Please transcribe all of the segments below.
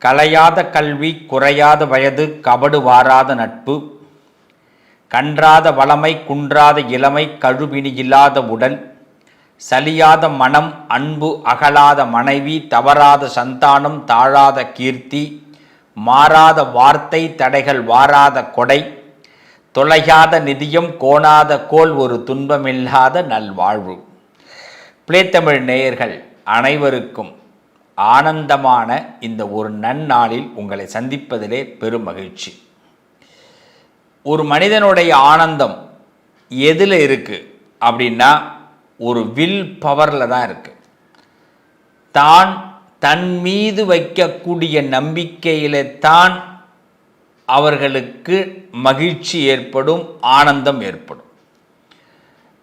கலையாத கல்வி, குறையாத வயது, கபடு வாராத நட்பு, கன்றாத வளமை, குன்றாத இளமை, கழுவினி இல்லாத உடல், சலியாத மனம், அன்பு அகலாத மனைவி, தவறாத சந்தானம், தாழாத கீர்த்தி, மாறாத வார்த்தை, தடைகள் வாராத கொடை, தொலையாத நிதியம், கோணாத கோல், ஒரு துன்பமில்லாத நல்வாழ்வு. பிளேத்தமிழ் நேயர்கள் அனைவருக்கும் ஆனந்தமான இந்த ஒரு நன்னாளில் உங்களை சந்திப்பதிலே பெரும் மகிழ்ச்சி. ஒரு மனிதனுடைய ஆனந்தம் எதில் இருக்குது அப்படின்னா ஒரு வில் பவரில் தான் இருக்குது. தான் தன் மீது வைக்கக்கூடிய நம்பிக்கையிலே தான் அவர்களுக்கு மகிழ்ச்சி ஏற்படும், ஆனந்தம் ஏற்படும்.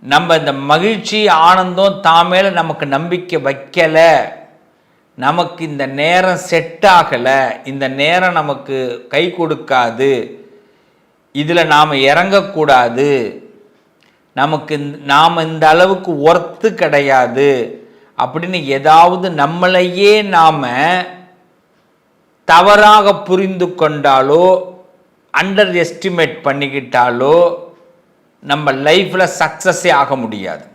நம்ம இந்த மகிழ்ச்சி ஆனந்தம் தான் மேலே நமக்கு நம்பிக்கை வைக்கலை, நமக்கு இந்த நேரம் செட் ஆகலை, இந்த நேரம் நமக்கு கை கொடுக்காது, இதில் நாம் இறங்கக்கூடாது, நமக்கு நாம் இந்த அளவுக்கு ஒர்த்து கிடையாது அப்படின்னு ஏதாவது நம்மளையே நாம் தவறாக புரிந்து கொண்டாலோ அண்டர் எஸ்டிமேட் பண்ணிக்கிட்டாலோ நம்ம லைஃப்பில் சக்ஸஸே ஆக முடியாது.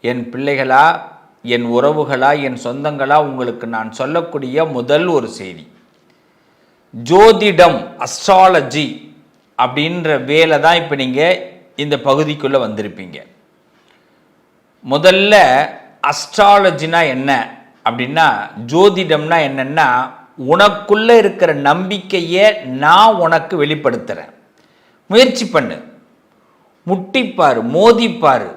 என் பிள்ளைகளா, என் உறவுகளா, என் சொந்தங்களா, உங்களுக்கு நான் சொல்லக்கூடிய முதல் ஒரு செய்தி, ஜோதிடம் அஸ்ட்ராலஜி அப்படின்ற வேலை தான் இப்போ நீங்கள் இந்த பகுதிக்குள்ளே வந்திருப்பீங்க. முதல்ல அஸ்ட்ராலஜினா என்ன அப்படின்னா, ஜோதிடம்னா என்னென்னா, உனக்குள்ளே இருக்கிற நம்பிக்கையை நான் உனக்கு வெளிப்படுத்துகிறேன். முயற்சி பண்ணு, முட்டிப்பார், மோதிப்பார்.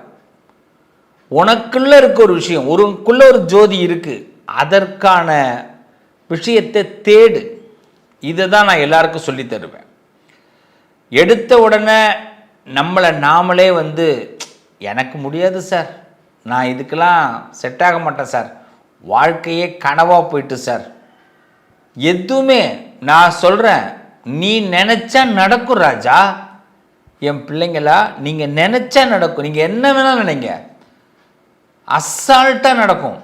உனக்குள்ளே இருக்க ஒரு விஷயம், உனக்குள்ளே ஒரு ஜோதி இருக்குது, அதற்கான விஷயத்தை தேடு. இதை தான் நான் எல்லாருக்கும் சொல்லி தருவேன். எடுத்த உடனே நம்மளை நாமளே எனக்கு முடியாது சார், நான் இதுக்கெல்லாம் செட் ஆக மாட்டேன் சார், வாழ்க்கையே கனவாக போயிட்டு சார், எதுவுமே நான் சொல்கிறேன், நீ நினச்சா நடக்கும் ராஜா. என் பிள்ளைங்களா, நீங்கள் நினச்சா நடக்கும். நீங்கள் என்ன வேணாலும் நினைங்க, அசால்ட்டாக நடக்கும்.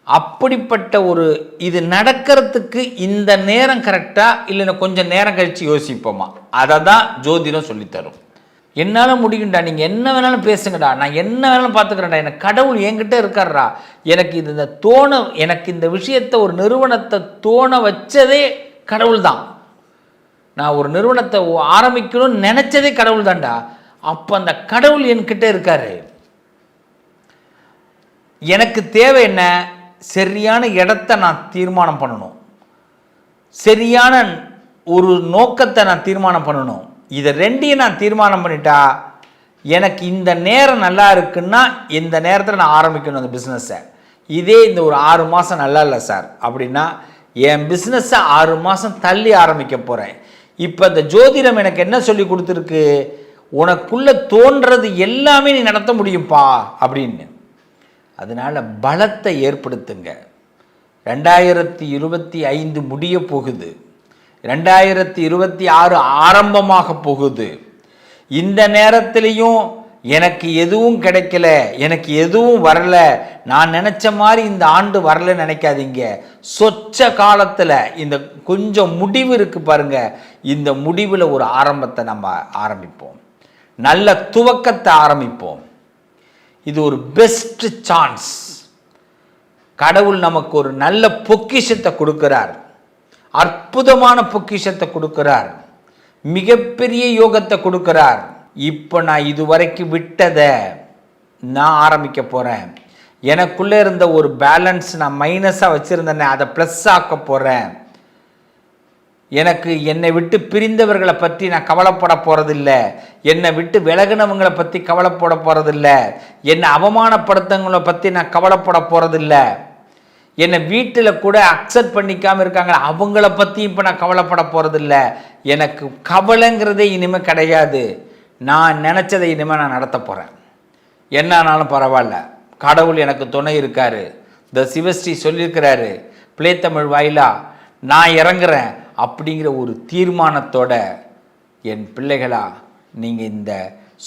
அப்படிப்பட்ட ஒரு இது நடக்கிறதுக்கு இந்த நேரம் கரெக்டாக இல்லைன்னா கொஞ்சம் நேரம் கழித்து யோசிப்போமா, அதை தான் ஜோதிடம் சொல்லித்தரும். என்னால் முடியும்டா, நீங்கள் என்ன வேணாலும் பேசுங்கடா, நான் என்ன வேணாலும் பார்த்துக்கிறேன்டா, எனக்கு கடவுள் என்கிட்ட இருக்கார்ரா, எனக்கு இது இந்த எனக்கு இந்த விஷயத்தை ஒரு நிறுவனத்தை தோண வச்சதே கடவுள் தான், நான் ஒரு நிறுவனத்தை ஆரம்பிக்கணும்னு நினச்சதே கடவுள் தான்டா. அப்போ அந்த கடவுள் என்கிட்ட இருக்காரு. எனக்கு தேவை என்ன, சரியான இடத்த நான் தீர்மானம் பண்ணணும், சரியான ஒரு நோக்கத்தை நான் தீர்மானம் பண்ணணும். இதை ரெண்டையும் நான் தீர்மானம் பண்ணிட்டா, எனக்கு இந்த நேரம் நல்லா இருக்குன்னா இந்த நேரத்தில் நான் ஆரம்பிக்கணும் அந்த பிஸ்னஸை. இதே இந்த ஒரு 6 மாதம் நல்லா இல்லை சார் அப்படின்னா என் பிஸ்னஸை 6 மாதம் தள்ளி ஆரம்பிக்க போகிறேன். இப்போ இந்த ஜோதிடம் எனக்கு என்ன சொல்லி கொடுத்துருக்கு, உனக்குள்ளே தோன்றது எல்லாமே நீ நடத்த முடியும்ப்பா அப்படின்னு. அதனால் பலத்தை ஏற்படுத்துங்க. 2025 முடிய போகுது, 2026 ஆரம்பமாக போகுது. இந்த நேரத்திலையும் எனக்கு எதுவும் கிடைக்கல, எனக்கு எதுவும் வரல, நான் நினச்ச மாதிரி இந்த ஆண்டு வரலன்னு நினைக்காதீங்க. சொச்ச காலத்தில் இந்த கொஞ்சம் முடிவு இருக்குது பாருங்க, இந்த முடிவில் ஒரு ஆரம்பத்தை நம்ம ஆரம்பிப்போம், நல்ல துவக்கத்தை ஆரம்பிப்போம். இது ஒரு பெஸ்ட் சான்ஸ். கடவுள் நமக்கு ஒரு நல்ல பொக்கிஷத்தை கொடுக்கிறார், அற்புதமான பொக்கிஷத்தை கொடுக்கிறார், மிகப்பெரிய யோகத்தை கொடுக்கிறார். இப்போ நான் இதுவரைக்கும் விட்டதை நான் ஆரம்பிக்க போகிறேன். எனக்குள்ளே இருந்த ஒரு பேலன்ஸ் நான் மைனஸாக வச்சுருந்தேனே அதை ப்ளஸ் ஆக்க போகிறேன். எனக்கு என்னை விட்டு பிரிந்தவர்களை பற்றி நான் கவலைப்பட போகிறதில்ல, என்னை விட்டு விலகினவங்களை பற்றி கவலைப்பட போகிறதில்ல, என்னை அவமானப்படுத்தவங்களை பற்றி நான் கவலைப்பட போகிறதில்ல, என்னை வீட்டில் கூட அக்செப்ட் பண்ணிக்காமல் இருக்காங்க அவங்கள பற்றி இப்போ நான் கவலைப்பட போகிறதில்ல. எனக்கு கவலைங்கிறதே இனிமேல் கிடையாது. நான் நினச்சதை இனிமேல் நான் நடத்த போகிறேன். என்னானாலும் பரவாயில்ல, கடவுள் எனக்கு துணை இருக்கார். த சிவஸ்ரீ சொல்லியிருக்கிறாரு, பிளேத்தமிழ் வாயிலா நான் இறங்குறேன் அப்படிங்கிற ஒரு தீர்மானத்தோட என் பிள்ளைகளா, நீங்கள் இந்த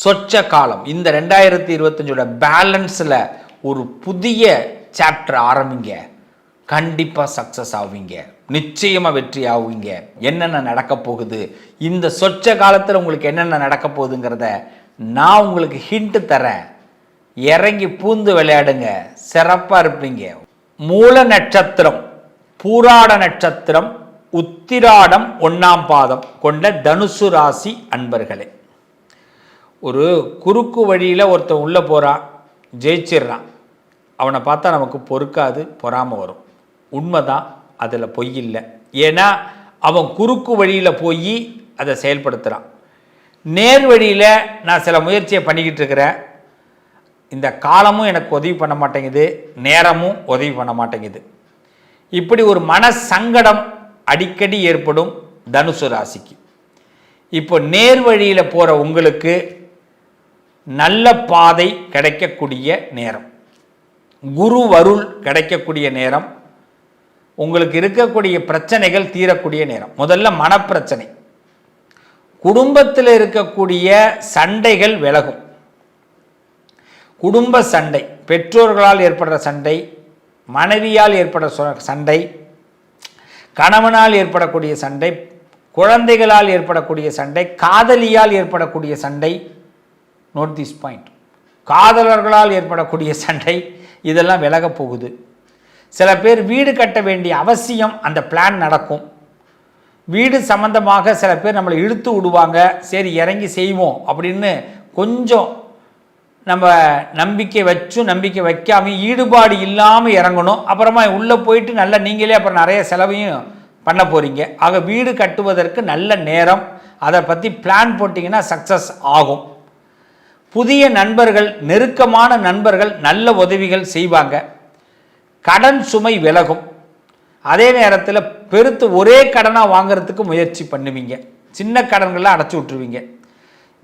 சொச்ச காலம், இந்த 2025 பேலன்ஸில் ஒரு புதிய சாப்டர் ஆரம்பிங்க. கண்டிப்பாக சக்ஸஸ் ஆவீங்க, நிச்சயமாக வெற்றி ஆவீங்க. என்னென்ன நடக்க போகுது, இந்த சொச்ச காலத்தில் உங்களுக்கு என்னென்ன நடக்க போகுதுங்கிறத நான் உங்களுக்கு ஹிண்ட் தரேன். இறங்கி பூந்து விளையாடுங்க, சிறப்பாக இருப்பீங்க. மூல நட்சத்திரம், பூராட நட்சத்திரம், உத்திராடம் 1ஆம் பாதம் கொண்ட தனுசு ராசி அன்பர்களே, ஒரு குறுக்கு வழியில் ஒருத்தன் உள்ளே போகிறான், ஜெயிச்சிடுறான். அவனை பார்த்தா நமக்கு பொறுக்காது, பொறாமல் வரும். உண்மைதான், அதில் பொய் இல்லை. ஏன்னா அவன் குறுக்கு வழியில் போய் அதை செயல்படுத்துகிறான். நேர் வழியில் நான் சில முயற்சியை பண்ணிக்கிட்டு இருக்கிறேன், இந்த காலமும் எனக்கு உதவி பண்ண மாட்டேங்குது, நேரமும் உதவி பண்ண மாட்டேங்குது. இப்படி ஒரு மன சங்கடம் அடிக்கடி ஏற்படும் தனுசு ராசிக்கு. இப்போ நேர் வழியில் போகிற உங்களுக்கு நல்ல பாதை கிடைக்கக்கூடிய நேரம், குரு அருள் கிடைக்கக்கூடிய நேரம், உங்களுக்கு இருக்கக்கூடிய பிரச்சனைகள் தீரக்கூடிய நேரம். முதல்ல மனப்பிரச்சனை, குடும்பத்தில் இருக்கக்கூடிய சண்டைகள் விலகும். குடும்ப சண்டை, பெற்றோர்களால் ஏற்படுற சண்டை, மனைவியால் ஏற்படுற சண்டை, கணவனால் ஏற்படக்கூடிய சண்டை, குழந்தைகளால் ஏற்படக்கூடிய சண்டை, காதலியால் ஏற்படக்கூடிய சண்டை, நோட் திஸ் பாயிண்ட், காதலர்களால் ஏற்படக்கூடிய சண்டை, இதெல்லாம் விலக போகுது. சில பேர் வீடு கட்ட வேண்டிய அவசியம், அந்த பிளான் நடக்கும். வீடு சம்பந்தமாக சில பேர் நம்மளை இழுத்து விடுவாங்க, சரி இறங்கி செய்வோம் அப்படின்னு கொஞ்சம் நம்ம நம்பிக்கை வச்சும் நம்பிக்கை வைக்காமல் ஈடுபாடு இல்லாமல் இறங்கணும். அப்புறமா உள்ளே போயிட்டு நல்லா நீங்களே அப்புறம் நிறைய செலவையும் பண்ண போகிறீங்க. ஆக வீடு கட்டுவதற்கு நல்ல நேரம், அதை பற்றி பிளான் போட்டிங்கன்னா சக்ஸஸ் ஆகும். புதிய நண்பர்கள், நெருக்கமான நண்பர்கள் நல்ல உதவிகள் செய்வாங்க. கடன் சுமை விலகும். அதே நேரத்தில் பெருத்து ஒரே கடனாக வாங்கிறதுக்கு முயற்சி பண்ணுவீங்க, சின்ன கடன்கள்லாம் அடைச்சி விட்ருவீங்க.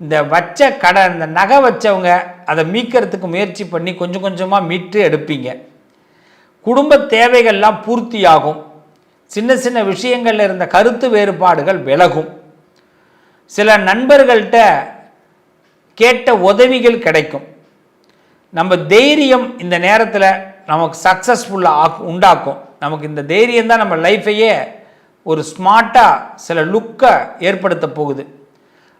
இந்த வச்ச கடன், இந்த நகை வச்சவங்க அதை மீட்கிறதுக்கு முயற்சி பண்ணி கொஞ்சம் கொஞ்சமாக மீட்டு எடுப்பீங்க. குடும்ப தேவைகள்லாம் பூர்த்தியாகும். சின்ன சின்ன விஷயங்களில் இருந்த கருத்து வேறுபாடுகள் விலகும். சில நண்பர்கள்ட்ட கேட்ட உதவிகள் கிடைக்கும். நம்ம தைரியம் இந்த நேரத்தில் நமக்கு சக்ஸஸ்ஃபுல்லாக உண்டாக்கும். நமக்கு இந்த தைரியம் தான் நம்ம லைஃப்பையே ஒரு ஸ்மார்ட்டாக சில லுக்கை ஏற்படுத்த போகுது.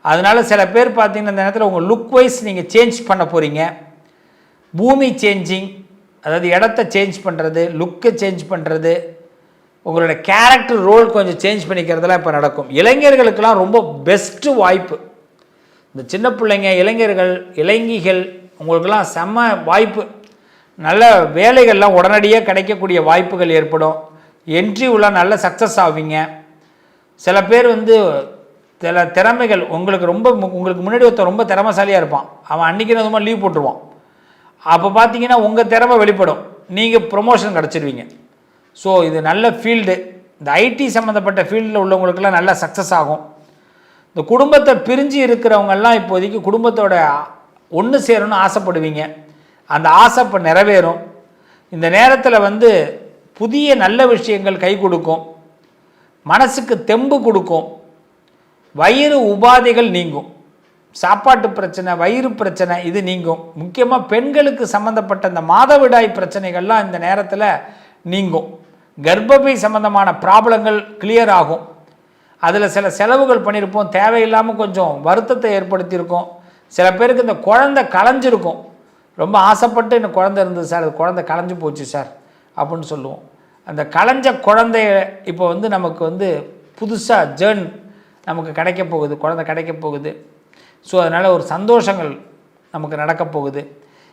அதனால் சில பேர் பார்த்தீங்கன்னா இந்த நேரத்தில் உங்கள் லுக் வைஸ் நீங்கள் சேஞ்ச் பண்ண போகிறீங்க. பூமி சேஞ்சிங், அதாவது இடத்த சேஞ்ச் பண்ணுறது, லுக்கை சேஞ்ச் பண்ணுறது, உங்களோட கேரக்டர் ரோல் கொஞ்சம் சேஞ்ச் பண்ணிக்கிறதுலாம் இப்போ நடக்கும். இளைஞர்களுக்கெல்லாம் ரொம்ப பெஸ்ட்டு வாய்ப்பு. இந்த சின்ன பிள்ளைங்க, இளைஞர்கள், இளைஞிகள், உங்களுக்கெல்லாம் செம்ம வாய்ப்பு. நல்ல வேலைகள்லாம் உடனடியாக கிடைக்கக்கூடிய வாய்ப்புகள் ஏற்படும். என்ட்ரி உள்ள நல்ல சக்ஸஸ் ஆவீங்க. சில பேர் சில திறமைகள் உங்களுக்கு முன்னாடி ஒருத்தர் ரொம்ப திறமைசாலியாக இருப்பான், அவன் அன்றைக்கி ரொம்ப லீவ் போட்டுருவான். அப்போ பார்த்தீங்கன்னா உங்கள் திறமை வெளிப்படும், நீங்கள் ப்ரொமோஷன் கிடச்சிடுவீங்க. ஸோ இது நல்ல ஃபீல்டு. இந்த ஐடி சம்மந்தப்பட்ட ஃபீல்டில் உள்ளவங்களுக்கெல்லாம் நல்ல சக்ஸஸ் ஆகும். இந்த குடும்பத்தை பிரிஞ்சு இருக்கிறவங்கெல்லாம் இப்போதைக்கு குடும்பத்தோட ஒன்று சேரணும்னு ஆசைப்படுவீங்க. அந்த ஆசை இப்போ நிறைவேறும். இந்த நேரத்தில் புதிய நல்ல விஷயங்கள் கை கொடுக்கும், மனசுக்கு தெம்பு கொடுக்கும், வயிறு உபாதைகள் நீங்கும். சாப்பாட்டு பிரச்சனை, வயிறு பிரச்சனை இது நீங்கும். முக்கியமாக பெண்களுக்கு சம்மந்தப்பட்ட இந்த மாதவிடாய் பிரச்சனைகள்லாம் இந்த நேரத்தில் நீங்கும். கர்ப்பப்பை சம்பந்தமான ப்ராப்ளங்கள் கிளியர் ஆகும். அதில் சில செலவுகள் பண்ணியிருப்போம், தேவையில்லாமல் கொஞ்சம் வருத்தத்தை ஏற்படுத்தியிருக்கோம். சில பேருக்கு இந்த குழந்தை களைஞ்சிருக்கும், ரொம்ப ஆசைப்பட்டு இந்த குழந்தை இருந்தது சார், அது குழந்தை களைஞ்சு போச்சு சார் அப்படின்னு சொல்லுவோம். அந்த களைஞ்ச குழந்தைய இப்போ நமக்கு புதுசாக ஜேர்ன் நமக்கு கிடைக்க போகுது, குழந்தை கிடைக்க போகுது. ஸோ அதனால் ஒரு சந்தோஷங்கள் நமக்கு நடக்க போகுது.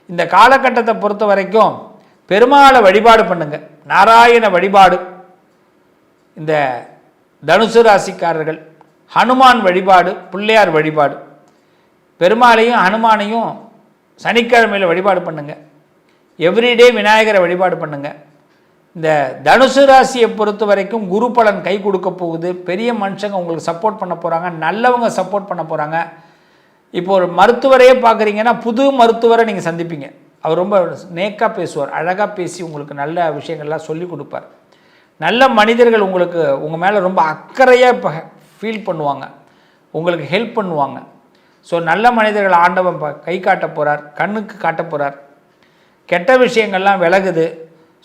இந்த காலகட்டத்தை பொறுத்த வரைக்கும் பெருமாளை வழிபாடு பண்ணுங்கள், நாராயண வழிபாடு. இந்த தனுசு ராசிக்காரர்கள் ஹனுமான் வழிபாடு, பிள்ளையார் வழிபாடு, பெருமாளையும் ஹனுமானையும் சனிக்கிழமையில் வழிபாடு பண்ணுங்கள். எவ்ரிடே விநாயகரை வழிபாடு பண்ணுங்கள். இந்த தனுசு ராசியை பொறுத்த வரைக்கும் குரு பலன் கை கொடுக்க போகுது. பெரிய மனுஷங்க உங்களுக்கு சப்போர்ட் பண்ண போகிறாங்க, நல்லவங்க சப்போர்ட் பண்ண போகிறாங்க. இப்போ ஒரு மருத்துவரையே பார்க்குறீங்கன்னா புது மருத்துவரை நீங்கள் சந்திப்பீங்க. அவர் ரொம்ப நேக்காக பேசுவார், அழகாக பேசி உங்களுக்கு நல்ல விஷயங்கள்லாம் சொல்லி கொடுப்பார். நல்ல மனிதர்கள் உங்களுக்கு உங்கள் மேலே ரொம்ப அக்கறையாக இப்போ ஃபீல் பண்ணுவாங்க, உங்களுக்கு ஹெல்ப் பண்ணுவாங்க. ஸோ நல்ல மனிதர்கள் ஆண்டவன் கை காட்ட போகிறார், கண்ணுக்கு காட்ட போகிறார். கெட்ட விஷயங்கள்லாம் விலகுது.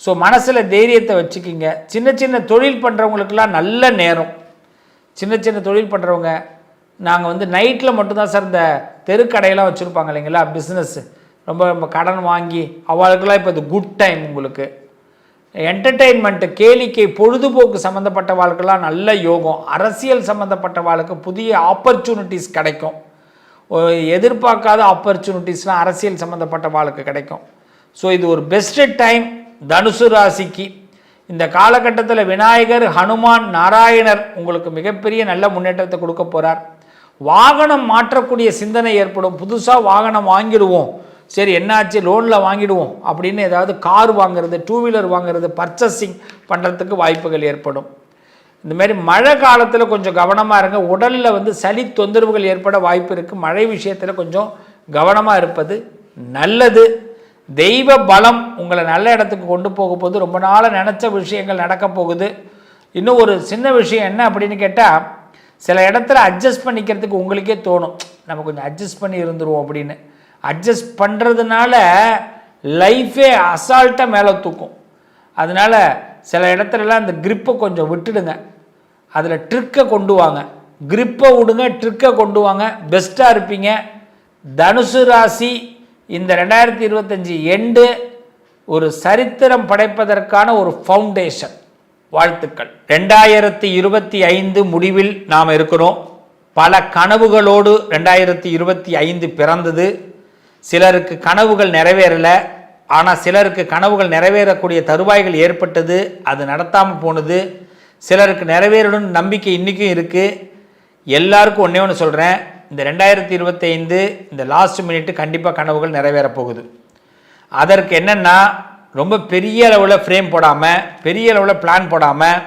ஸோ மனசில் தைரியத்தை வச்சுக்கிங்க. சின்ன சின்ன தொழில் பண்ணுறவங்களுக்கெல்லாம் நல்ல நேரம். சின்ன சின்ன தொழில் பண்ணுறவங்க, நாங்கள் வந்து நைட்டில் மட்டும்தான் சார் இந்த தெருக்கடையெல்லாம் வச்சுருப்பாங்க இல்லைங்களா, பிஸ்னஸ் ரொம்ப கடன் வாங்கி அவளுக்கெல்லாம் இப்போ இது குட் டைம். உங்களுக்கு என்டர்டெயின்மெண்ட்டு, கேளிக்கை, பொழுதுபோக்கு சம்மந்தப்பட்ட வாழ்க்கெல்லாம் நல்ல யோகம். அரசியல் சம்மந்தப்பட்ட வாழ்க்கை புதிய ஆப்பர்ச்சுனிட்டிஸ் கிடைக்கும். எதிர்பார்க்காத ஆப்பர்ச்சுனிட்டிஸ்லாம் அரசியல் சம்மந்தப்பட்ட வாழ்க்கை கிடைக்கும். ஸோ இது ஒரு பெஸ்ட்டு டைம் தனுசு ராசிக்கு. இந்த காலகட்டத்தில் விநாயகர், ஹனுமான், நாராயணர் உங்களுக்கு மிகப்பெரிய நல்ல முன்னேற்றத்தை கொடுக்க போகிறார். வாகனம் மாற்றக்கூடிய சிந்தனை ஏற்படும். புதுசாக வாகனம் வாங்கிடுவோம், சரி என்னாச்சு லோனில் வாங்கிடுவோம் அப்படின்னு ஏதாவது கார் வாங்கிறது, டூ வீலர் வாங்கிறது, பர்ச்சேசிங் பண்ணுறதுக்கு வாய்ப்புகள் ஏற்படும். இந்தமாரி மழை காலத்தில் கொஞ்சம் கவனமாக இருங்க. உடலில் வந்து சளி தொந்தரவுகள் ஏற்பட வாய்ப்பு இருக்குது. மழை விஷயத்தில் கொஞ்சம் கவனமாக இருப்பது நல்லது. தெய்வ பலம் உங்களை நல்ல இடத்துக்கு கொண்டு போக போகுது. ரொம்ப நாளாக நினச்ச விஷயங்கள் நடக்க போகுது. இன்னும் ஒரு சின்ன விஷயம் என்ன அப்படின்னு கேட்டால், சில இடத்துல அட்ஜஸ்ட் பண்ணிக்கிறதுக்கு உங்களுக்கே தோணும், நம்ம கொஞ்சம் அட்ஜஸ்ட் பண்ணி இருந்துருவோம் அப்படின்னு. அட்ஜஸ்ட் பண்ணுறதுனால லைஃபே அசால்ட்டாக மேலே தூக்கும். அதனால் சில இடத்துலலாம் அந்த கிரிப்பை கொஞ்சம் விட்டுடுங்க, அதில் ட்ரிக்கை கொண்டு வாங்க. கிரிப்பை விடுங்க, ட்ரிக்கை கொண்டு வாங்க, பெஸ்ட்டாக இருப்பீங்க. தனுசு ராசி இந்த 2025 எண்டு ஒரு சரித்திரம் படைப்பதற்கான ஒரு ஃபவுண்டேஷன். வாழ்த்துக்கள். 2025 முடிவில் நாம் இருக்கிறோம். பல கனவுகளோடு 2025 பிறந்தது. சிலருக்கு கனவுகள் நிறைவேறலை, ஆனால் சிலருக்கு கனவுகள் நிறைவேறக்கூடிய தருவாய்கள் ஏற்பட்டது, அது நடத்தாமல் போனது. சிலருக்கு நிறைவேறணும் நம்பிக்கை இன்றைக்கும் இருக்குது. எல்லாருக்கும் ஒன்றே ஒன்று சொல்கிறேன், இந்த 2025 இந்த லாஸ்ட் மினிட்டு கண்டிப்பாக கனவுகள் நிறைவேற போகுது. அதற்கு என்னென்னா, ரொம்ப பெரிய அளவில் ஃப்ரேம் போடாமல், பெரிய அளவில் பிளான் போடாமல்,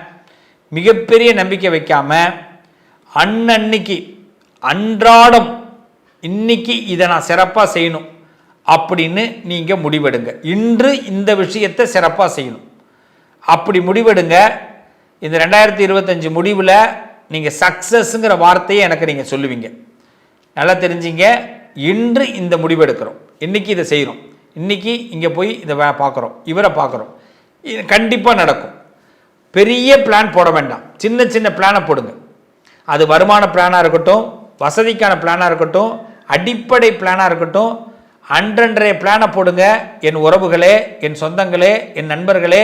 மிகப்பெரிய நம்பிக்கை வைக்காமல், அன்னன்னைக்கு அன்றாடம் இன்னைக்கு இதை நான் சிறப்பாக செய்யணும் அப்படின்னு நீங்கள் முடிவெடுங்க. இன்று இந்த விஷயத்தை சிறப்பாக செய்யணும் அப்படி முடிவெடுங்க. இந்த 2025 முடிவில் நீங்கள் சக்ஸஸ்ங்கிற வார்த்தையை எனக்கு நீங்கள் சொல்லுவீங்க. நல்லா தெரிஞ்சிங்க, இன்று இந்த முடிவெடுக்கிறோம், இன்றைக்கி இதை செய்கிறோம், இன்றைக்கி இங்கே போய் இதை பார்க்குறோம், இவரை பார்க்குறோம், இது கண்டிப்பாக நடக்கும். பெரிய பிளான் போட வேண்டாம், சின்ன சின்ன பிளானை போடுங்க. அது வருமான பிளானாக இருக்கட்டும், வசதிக்கான பிளானாக இருக்கட்டும், அடிப்படை பிளானாக இருக்கட்டும், அன்றன்றைய பிளானை போடுங்க. என் உறவுகளே, என் சொந்தங்களே, என் நண்பர்களே,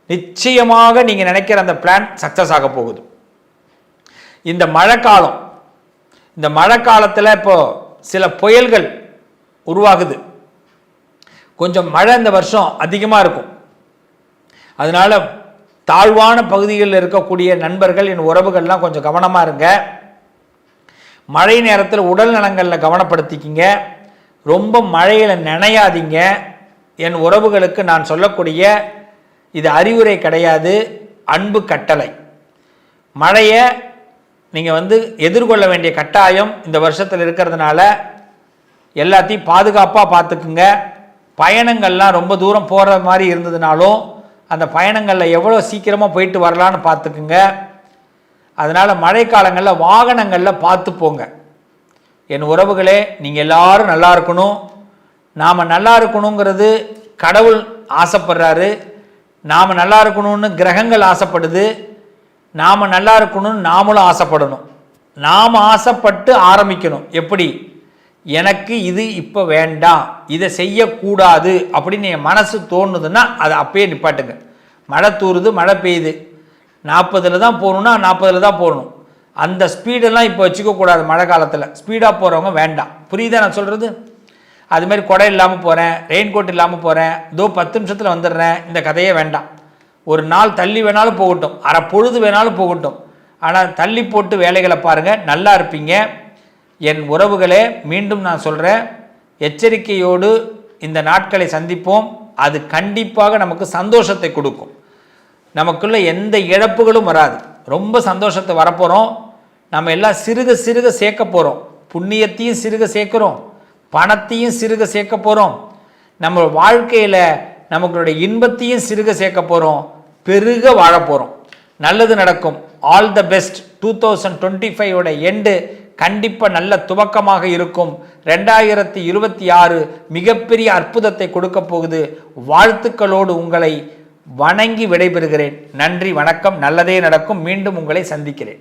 நிச்சயமாக நீங்கள் நினைக்கிற அந்த பிளான் சக்ஸஸ் ஆக போகுது. இந்த மழைக்காலம், இந்த மழை காலத்தில் இப்போ சில புயல்கள் உருவாகுது. கொஞ்சம் மழை இந்த வருஷம் அதிகமாக இருக்கும். அதனால் தாழ்வான பகுதிகளில் இருக்கக்கூடிய நண்பர்கள், என் உறவுகள்லாம் கொஞ்சம் கவனமாக இருங்க. மழை நேரத்தில் உடல் நலங்களில் கவனப்படுத்திக்கிங்க. ரொம்ப மழையில் நனையாதீங்க. என் உறவுகளுக்கு நான் சொல்லக்கூடிய இது அறிவுரை கிடையாது, அன்பு கட்டளை. மழையை நீங்கள் வந்து எதிர்கொள்ள வேண்டிய கட்டாயம் இந்த வருஷத்தில் இருக்கிறதுனால எல்லாத்தையும் பாதுகாப்பாக பார்த்துக்குங்க. பயணங்கள்லாம் ரொம்ப தூரம் போகிற மாதிரி இருந்ததுனாலும் அந்த பயணங்களில் எவ்வளோ சீக்கிரமாக போயிட்டு வரலான்னு பார்த்துக்குங்க. அதனால் மழைக்காலங்களில் வாகனங்களில் பார்த்து போங்க. என் உறவுகளே, நீங்கள் எல்லாரும் நல்லா இருக்கணும். நாம் நல்லா இருக்கணுங்கிறது கடவுள் ஆசைப்படுறாரு, நாம் நல்லா இருக்கணும்னு கிரகங்கள் ஆசைப்படுது, நாம் நல்லா இருக்கணும்னு நாமளும் ஆசைப்படணும். நாம் ஆசைப்பட்டு ஆரம்பிக்கணும். எப்படி? எனக்கு இது இப்போ வேண்டாம், இதை செய்யக்கூடாது அப்படின்னு என் மனசு தோணுதுன்னா அதை அப்பயே நிப்பாட்டுங்க. மழை தூருது, மழை பெய்யுது, 40 தான் போகணுன்னா 40 தான் போகணும். அந்த ஸ்பீடெல்லாம் இப்போ வச்சுக்கக்கூடாது. மழை காலத்தில் ஸ்பீடாக போகிறவங்க வேண்டாம். புரியுதா நான் சொல்கிறது? அதுமாதிரி கொடை இல்லாமல் போகிறேன், ரெயின்கோட் இல்லாமல் போகிறேன், 10 நிமிஷத்தில் வந்துடுறேன், இந்த கதையே வேண்டாம். ஒரு நாள் தள்ளி வேணாலும் போகட்டும், அரை பொழுது வேணாலும் போகட்டும், ஆனால் தள்ளி போட்டு வேலைகளை பாருங்கள், நல்லா இருப்பீங்க. என் உறவுகளே, மீண்டும் நான் சொல்கிறேன், எச்சரிக்கையோடு இந்த நாட்களை சந்திப்போம். அது கண்டிப்பாக நமக்கு சந்தோஷத்தை கொடுக்கும். நமக்குள்ள எந்த இழப்புகளும் வராது. ரொம்ப சந்தோஷத்தை வரப்போகிறோம். நம்ம எல்லாம் சிறுக சிறுக சேர்க்க போகிறோம். புண்ணியத்தையும் சிறுக சேர்க்குறோம், பணத்தையும் சிறுக சேர்க்க போகிறோம். நம்ம வாழ்க்கையில் நமங்களுடைய இன்பத்தையும் சிறுக சேர்க்க போகிறோம். பெருக வாழ போகிறோம். நல்லது நடக்கும். All the best. 2025 எண்டு கண்டிப்பாக நல்ல துவக்கமாக இருக்கும். 2026 மிகப்பெரிய அற்புதத்தை கொடுக்க போகுது. வாழ்த்துக்களோடு உங்களை வணங்கி விடைபெறுகிறேன். நன்றி, வணக்கம். நல்லதே நடக்கும். மீண்டும் உங்களை சந்திக்கிறேன்.